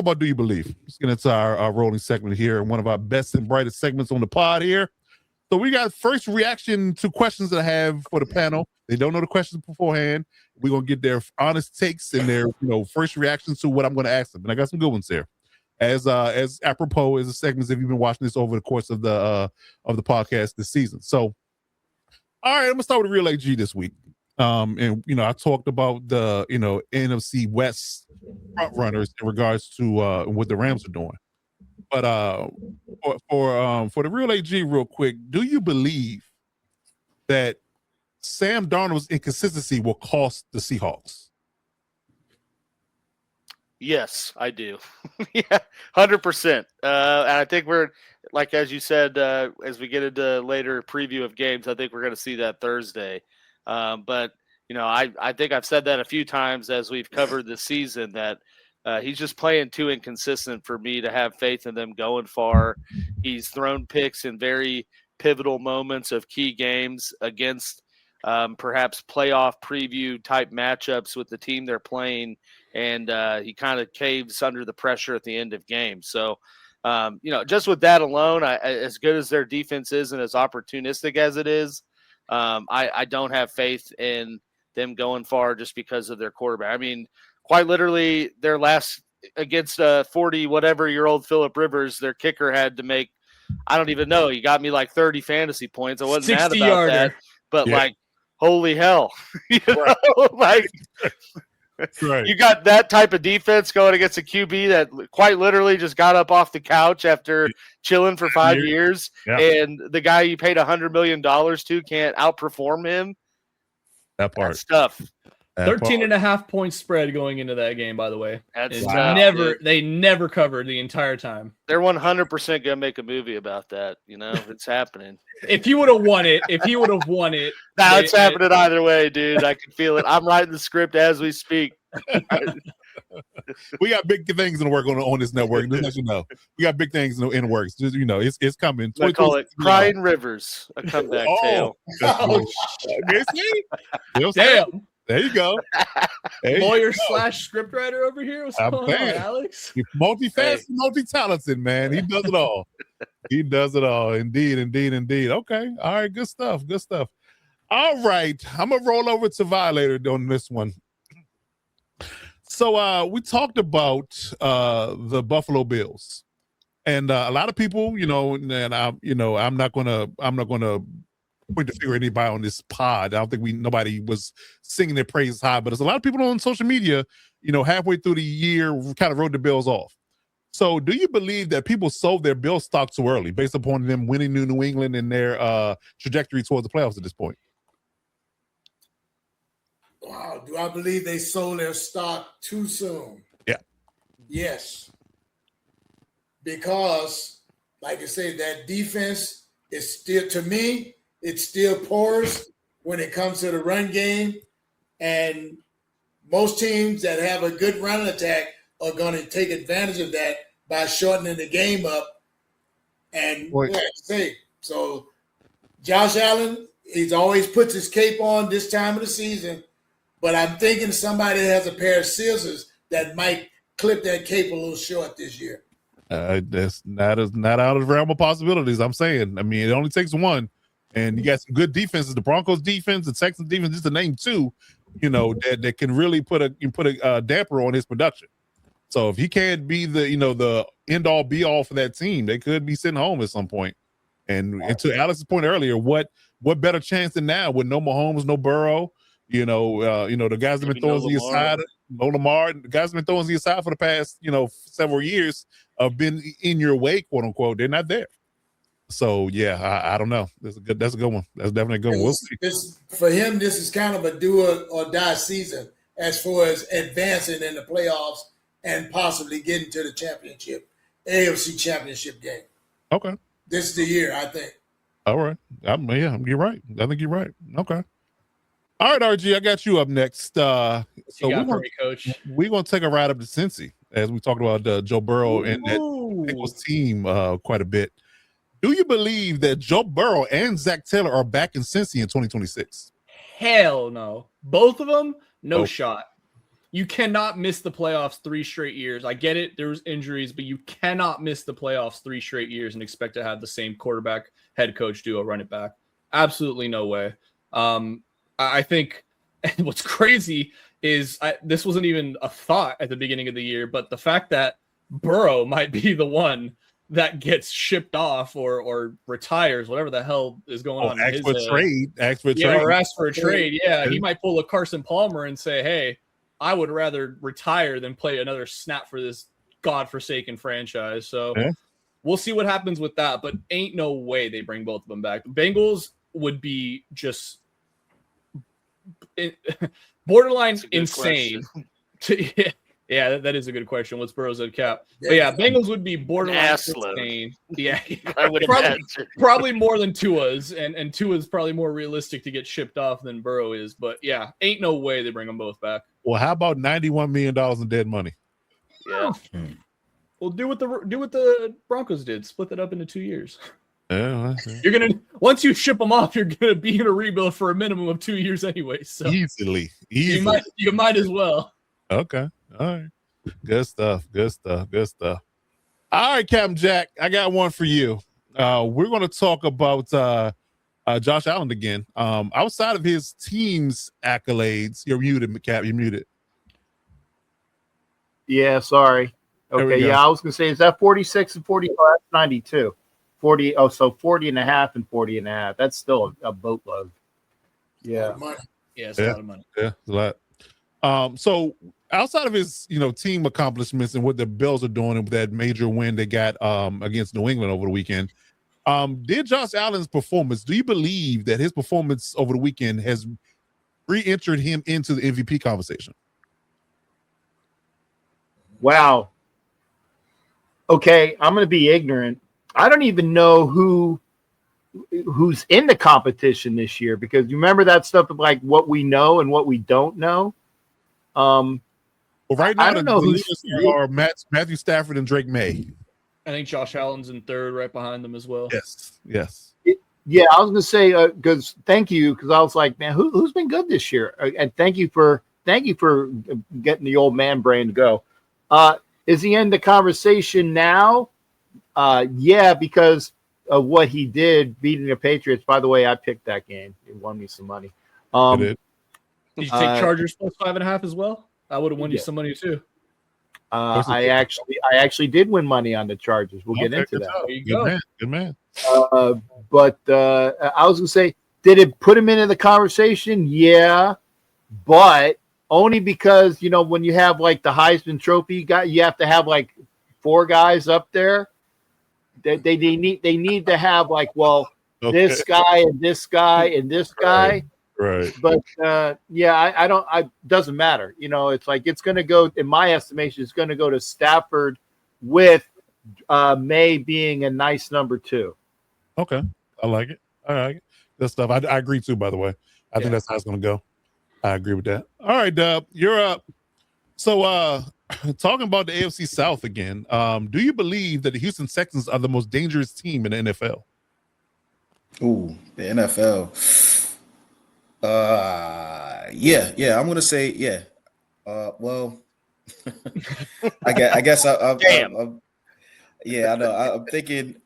talk about Do You Believe? Let's get into our rolling segment here, one of our best and brightest segments on the pod here. So we got first reaction to questions that I have for the panel. They don't know the questions beforehand. We're going to get their honest takes and their first reactions to what I'm going to ask them. And I got some good ones here. As apropos as a segment if you've been watching this over the course of the podcast this season. So, all right, I'm gonna start with Real AG this week. And I talked about the NFC West front runners in regards to what the Rams are doing. But for the Real AG, real quick, do you believe that Sam Darnold's inconsistency will cost the Seahawks? Yes, I do. Yeah, 100%. And I think we're, like, as you said, as we get into later preview of games, I think we're going to see that Thursday. But, I think I've said that a few times as we've covered the season that he's just playing too inconsistent for me to have faith in them going far. He's thrown picks in very pivotal moments of key games against perhaps playoff preview type matchups with the team they're playing. And he kind of caves under the pressure at the end of games. So, just with that alone, as good as their defense is and as opportunistic as it is, I don't have faith in them going far just because of their quarterback. I mean, quite literally, their last against 40-whatever-year-old Phillip Rivers, their kicker had to make, I don't even know, he got me like 30 fantasy points. I wasn't mad about that. But, holy hell. Right. You got that type of defense going against a QB that quite literally just got up off the couch after chilling for 5 years, and the guy you paid $100 million to can't outperform him. That part. That's tough. 13.5 point spread going into that game, by the way. That's they never covered the entire time. They're 100% gonna make a movie about that. It's happening. If he would have won it, Now it's happening either way, dude. I can feel it. I'm writing the script as we speak. We got big things in the work on this network. Just let you know, we got big things in the works. Just it's coming. I call it Crying Rivers, a comeback tale. Damn. There you go. Lawyer / scriptwriter over here. What's going on, Alex? He's multifaceted, multi-talented, man. He does it all. He does it all. Indeed. Okay. All right. Good stuff. All right. I'm going to roll over to Violator on this one. So we talked about the Buffalo Bills. And a lot of people, and I'm not gonna point the finger at anybody on this pod. I don't think nobody was singing their praises high, but there's a lot of people on social media, halfway through the year kind of wrote the Bills off. So do you believe that people sold their Bill stock too early based upon them winning New England and their trajectory towards the playoffs at this point? Wow. Do I believe they sold their stock too soon? Yeah. Yes. Because, like I said, that defense is still, to me, it's still porous when it comes to the run game. And most teams that have a good run attack are going to take advantage of that by shortening the game up. And so Josh Allen, he's always puts his cape on this time of the season, but I'm thinking somebody that has a pair of scissors that might clip that cape a little short this year. That's not out of the realm of possibilities. I'm saying, I mean, it only takes one. And you got some good defenses, the Broncos defense, the Texans defense, just to name two, that can really put a damper on his production. So if he can't be the end all be all for that team, they could be sitting home at some point. And to Alex's point earlier, what better chance than now with no Mahomes, no Burrow, the guys that have been throwing to your side, no Lamar, the guys that have been throwing to your side for the past, several years have been in your way, quote unquote. They're not there. So yeah, I don't know. That's a good one. That's definitely a good one. We'll see. For him, this is kind of a do or die season as far as advancing in the playoffs and possibly getting to the AFC championship game. Okay. This is the year, I think. All right. You're right. I think you're right. Okay. All right, RG, I got you up next. So we're going to take a ride up to Cincy as we talked about Joe Burrow and that Bengals team quite a bit. Do you believe that Joe Burrow and Zach Taylor are back in Cincy in 2026? Hell no. Both of them, no shot. You cannot miss the playoffs 3 straight years. I get it. There was injuries, but you cannot miss the playoffs 3 straight years and expect to have the same quarterback head coach duo run it back. Absolutely no way. I think what's crazy is this wasn't even a thought at the beginning of the year, but the fact that Burrow might be the one that gets shipped off or retires, whatever the hell is going on. Ask for a trade. Or ask for a trade. Yeah, he might pull a Carson Palmer and say, hey, I would rather retire than play another snap for this godforsaken franchise. So we'll see what happens with that, but ain't no way they bring both of them back. The Bengals would be just borderline insane. Yeah, that is a good question. What's Burrow's head cap? But yeah, Bengals would be borderline insane. Yeah, I would probably more than Tua's, and Tua's probably more realistic to get shipped off than Burrow is. But yeah, ain't no way they bring them both back. Well, how about $91 million in dead money? Yeah. Well, do what the Broncos did. Split it up into 2 years. Yeah. You're gonna once you ship them off, you're gonna be in a rebuild for a minimum of 2 years anyway. So easily. You might as well. Okay. All right. Good stuff. All right, Captain Jack, I got one for you. We're going to talk about Josh Allen again. Outside of his team's accolades, you're muted, Cap. You're muted. Yeah, sorry. Okay, yeah, I was going to say, is that 46 and 45? 92. 40. Oh, so 40 and a half and 40 and a half. That's still a boatload. Yeah. It's a lot of money. Yeah, it's a lot. So outside of his, team accomplishments and what the Bills are doing and that major win they got against New England over the weekend, did Josh Allen's performance, do you believe that his performance over the weekend has re-entered him into the MVP conversation? Wow. Okay, I'm going to be ignorant. I don't even know who's in the competition this year, because you remember that stuff of like what we know and what we don't know. Well, right now, I don't know who's are Matthew Stafford and Drake May. I think Josh Allen's in third, right behind them as well. Yes. Yeah, I was going to say because thank you, because I was like, man, who's been good this year? And thank you for getting the old man brain to go. Is he in the conversation now? Yeah, because of what he did beating the Patriots. By the way, I picked that game. It won me some money. Did you take Chargers plus 5.5 as well? I would have won you some money too. I actually did win money on the Chargers. We'll get into that. There you go. Good man. But I was going to say, did it put him into the conversation? Yeah, but only because, when you have like the Heisman Trophy guy, you have to have like 4 guys up there. They need to have like, this guy and this guy and this guy. Right. But doesn't matter. It's like, it's going to go, in my estimation, it's going to go to Stafford with May being a nice number 2. Okay. I like it. All right. That stuff. I agree too, by the way. I think that's how it's going to go. I agree with that. All right, Dub, you're up. So talking about the AFC South again, do you believe that the Houston Texans are the most dangerous team in the NFL? Ooh, the NFL. Yeah, I'm gonna say yeah. Well, I guess I'm yeah, I know.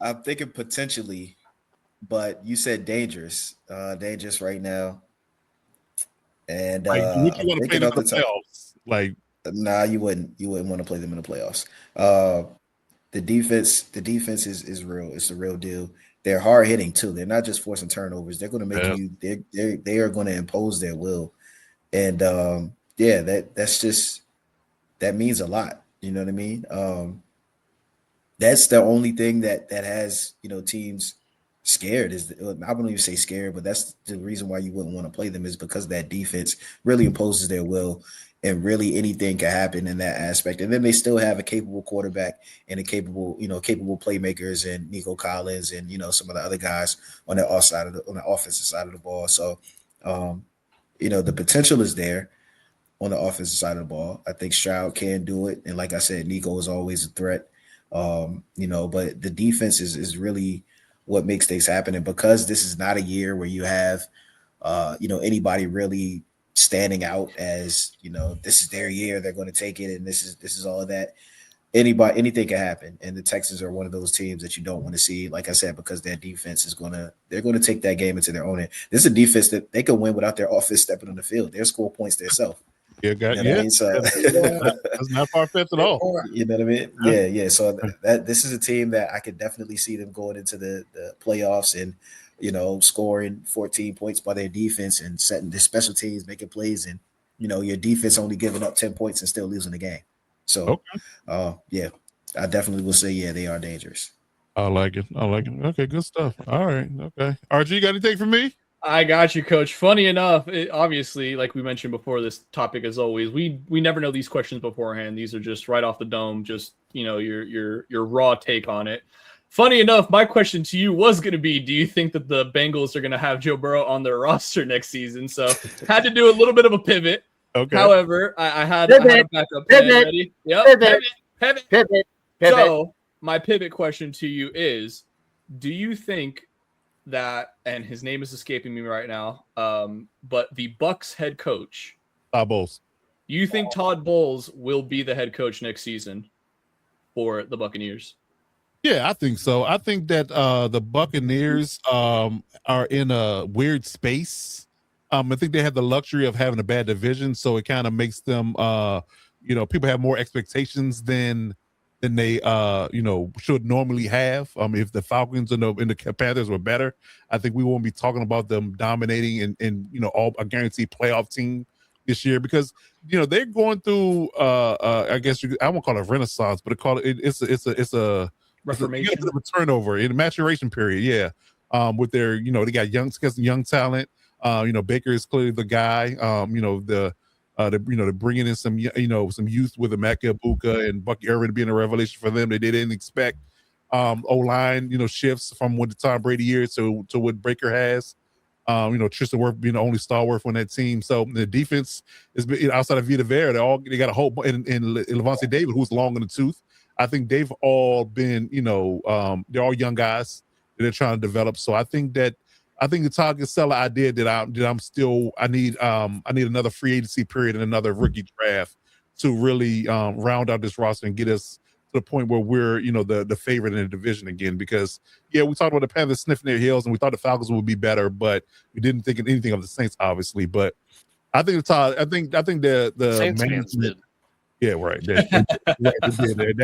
I'm thinking potentially, but you said dangerous right now. And would you want to play them in the playoffs? Like, nah, you wouldn't want to play them in the playoffs. The defense is real. It's the real deal. They're hard hitting too. They're not just forcing turnovers. They're going to make you. They are going to impose their will, and that means a lot. You know what I mean? That's the only thing that has teams scared. I wouldn't even say scared, but that's the reason why you wouldn't want to play them, is because that defense really imposes their will, and really anything can happen in that aspect. And then they still have a capable quarterback and capable playmakers, and Nico Collins and some of the other guys on the offensive side of the ball. So the potential is there on the offensive side of the ball. I think Stroud can do it, and like I said, Nico is always a threat. But the defense is really what makes things happen. And because this is not a year where you have, anybody really standing out as, this is their year, they're going to take it, and this is all of that. Anything can happen, and the Texans are one of those teams that you don't want to see, like I said, because their defense they're going to take that game into their own hand. This is a defense that they could win without their offense stepping on the field. They'll score points themselves. Yeah, what I mean? So that's not far-fetched at all. You know what I mean? Yeah. So this is a team that I could definitely see them going into the playoffs and, scoring 14 points by their defense and setting their special teams, making plays, and, your defense only giving up 10 points and still losing the game. So, I definitely will say, they are dangerous. I like it. Okay, good stuff. All right. Okay. RG, you got anything for me? I got you, Coach. Funny enough, obviously, like we mentioned before, this topic, as always, we never know these questions beforehand. These are just right off the dome, just your raw take on it. Funny enough, my question to you was going to be, do you think that the Bengals are going to have Joe Burrow on their roster next season? So had to do a little bit of a pivot. Okay. However, I had a backup plan ready. Yep. Pivot. So my pivot question to you is, do you think that, and his name is escaping me right now, but the Bucks head coach, Todd Bowles. You think Todd Bowles will be the head coach next season for the Buccaneers? Yeah, I think so. I think that the Buccaneers are in a weird space. I think they have the luxury of having a bad division, so it kind of makes them, people have more expectations than they, should normally have. If the Falcons and the Panthers were better, I think we won't be talking about them dominating and all a guaranteed playoff team this year, because they're going through I guess I won't call it a renaissance, but it's a reformation, a turnover in a maturation period. Yeah, with their they got young talent. Baker is clearly the guy. They're bringing in some youth with Emeka Ibuka and Bucky Irvin being a revelation for them that they didn't expect. O-line, shifts from what the Tom Brady years to what Baker has. Tristan Wirth being the only stalwart on that team. So the defense is outside of Vita Vea. They got a whole and Levante David, who's long in the tooth. I think they've all been, they're all young guys that they're trying to develop. So I think the Todd Casella idea that I need another free agency period and another rookie draft to really round out this roster and get us to the point where we're the favorite in the division again. Because we talked about the Panthers sniffing their heels and we thought the Falcons would be better, but we didn't think anything of the Saints, obviously. But I think the Saints management, fans did. yeah, right. They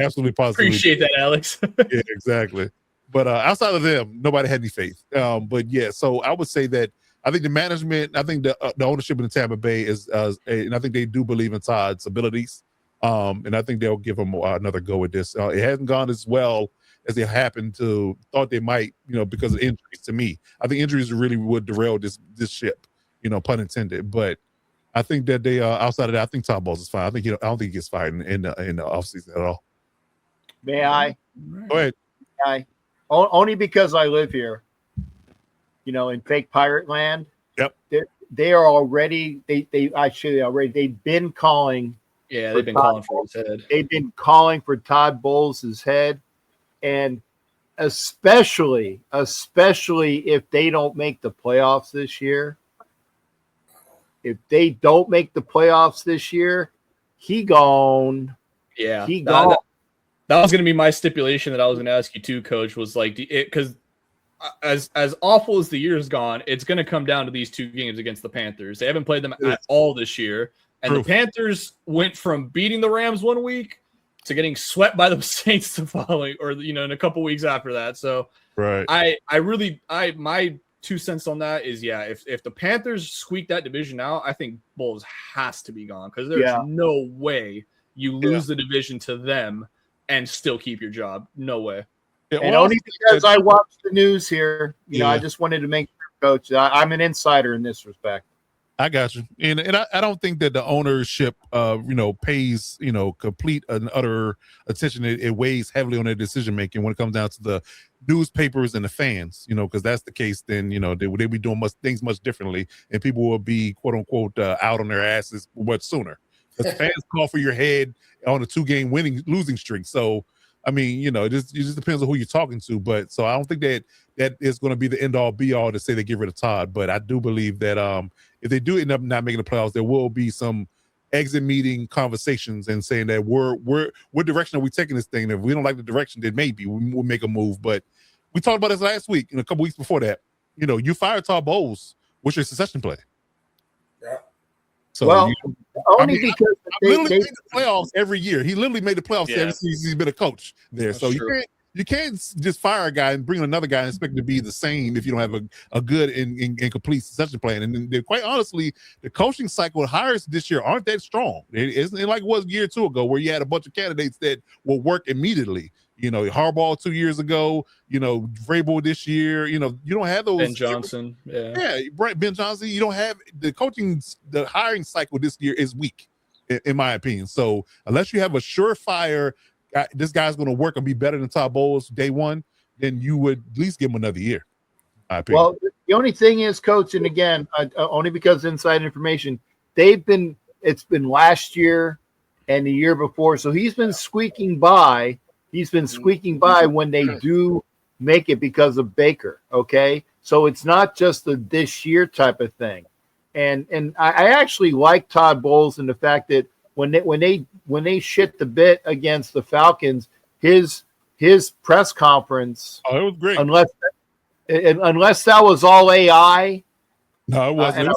absolutely positively. Appreciate that, Alex. Yeah, exactly. But outside of them, nobody had any faith. So I would say that I think the management, I think the ownership in the Tampa Bay is, and I think they do believe in Todd's abilities. And I think they'll give him another go at this. It hasn't gone as well as they thought they might, because of injuries. To me, I think injuries really would derail this ship, pun intended. But I think that they outside of that, I think Todd Bowles is fine. I don't think he gets fired in the offseason at all. May I? Go ahead. Only because I live here, in fake pirate land. Yep. They are already. They've been calling. Yeah, they've been calling for his head. They've been calling for Todd Bowles' head, and especially if they don't make the playoffs this year. If they don't make the playoffs this year, he gone. Yeah, he gone. That was going to be my stipulation that I was going to ask you too, Coach, was like, because as awful as the year's gone, it's going to come down to these two games against the Panthers. They haven't played them at all this year. And the Panthers went from beating the Rams one week to getting swept by the Saints the following, or, in a couple weeks after that. So right. My 2 cents on that is, if the Panthers squeak that division out, I think Bowles has to be gone, because there's no way you lose the division to them and still keep your job. No way. Yeah, and only because I watched the news here, I just wanted to make sure, Coach, I'm an insider in this respect. I got you. And I don't think that the ownership, pays, complete and utter attention. It weighs heavily on their decision-making when it comes down to the newspapers and the fans, because that's the case, then, they be doing things much differently, and people will be, quote unquote, out on their asses much sooner. Because fans call for your head on a 2-game losing streak. So I mean, it just depends on who you're talking to. But so I don't think that is going to be the end all be all to say they get rid of Todd. But I do believe that if they do end up not making the playoffs, there will be some exit meeting conversations and saying that what direction are we taking this thing? And if we don't like the direction, then maybe we'll make a move. But we talked about this last week and a couple weeks before that. You fired Todd Bowles. What's your succession play? Yeah. So because they made the playoffs every year. He literally made the playoffs every season he's been a coach there. That's so true. you can't just fire a guy and bring another guy and expect to be the same if you don't have a good and complete succession plan. And then, quite honestly, the coaching cycle hires this year aren't that strong. It isn't like it was a year or two ago where you had a bunch of candidates that will work immediately. Harbaugh 2 years ago, Vrabel this year, you don't have those. Ben Johnson. Yeah, Ben Johnson. You don't have the hiring cycle this year is weak, in my opinion. So unless you have a surefire, this guy's going to work and be better than Todd Bowles day one, then you would at least give him another year. In my opinion. Well, the only thing is, Coach, and again, only because inside information, it's been last year and the year before, so he's been squeaking by. He's been squeaking by when they do make it because of Baker. Okay, so it's not just this year type of thing. And I actually like Todd Bowles and the fact that when they shit the bit against the Falcons, his press conference. Oh, it was great. Unless that was all AI. No, it wasn't.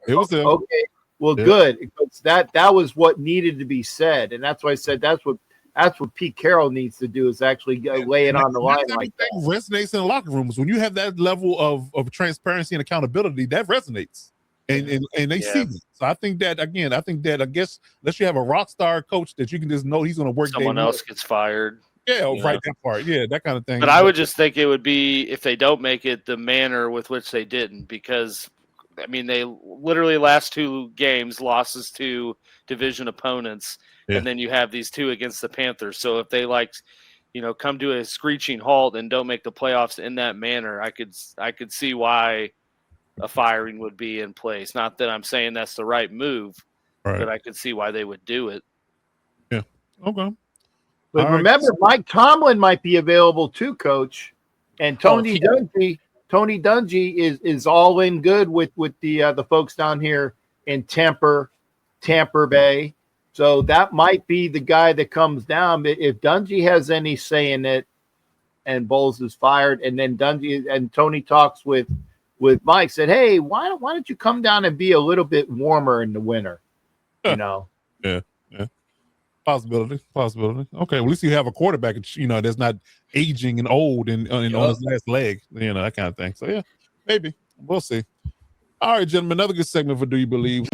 It was him. Okay, well, good. Because that was what needed to be said, and that's why I said that's what Pete Carroll needs to do is actually lay it on the line like that. Resonates in the locker rooms when you have that level of transparency and accountability. That resonates, and they see it. So I think that I guess unless you have a rock star coach that you can just know he's going to work. Someone else gets fired. Yeah, right. That part. Yeah, that kind of thing. But I would just think it would be if they don't make it the manner with which they didn't, because I mean they literally last 2 games losses to division opponents. Yeah. And then you have these 2 against the Panthers. So if they come to a screeching halt and don't make the playoffs in that manner, I could see why a firing would be in place. Not that I'm saying that's the right move, but I could see why they would do it. Yeah. Okay. But remember, Mike Tomlin might be available too, Coach. And Tony Dungy is all in good with the folks down here in Tampa Bay. So that might be the guy that comes down. If Dungy has any say in it and Bowles is fired, and then Dungy and Tony talks with Mike, said, hey, why don't you come down and be a little bit warmer in the winter? Yeah. Possibility. Okay, well, at least you have a quarterback, that's not aging and old and on his last leg, that kind of thing. So, yeah, maybe. We'll see. All right, gentlemen, another good segment for Do You Believe?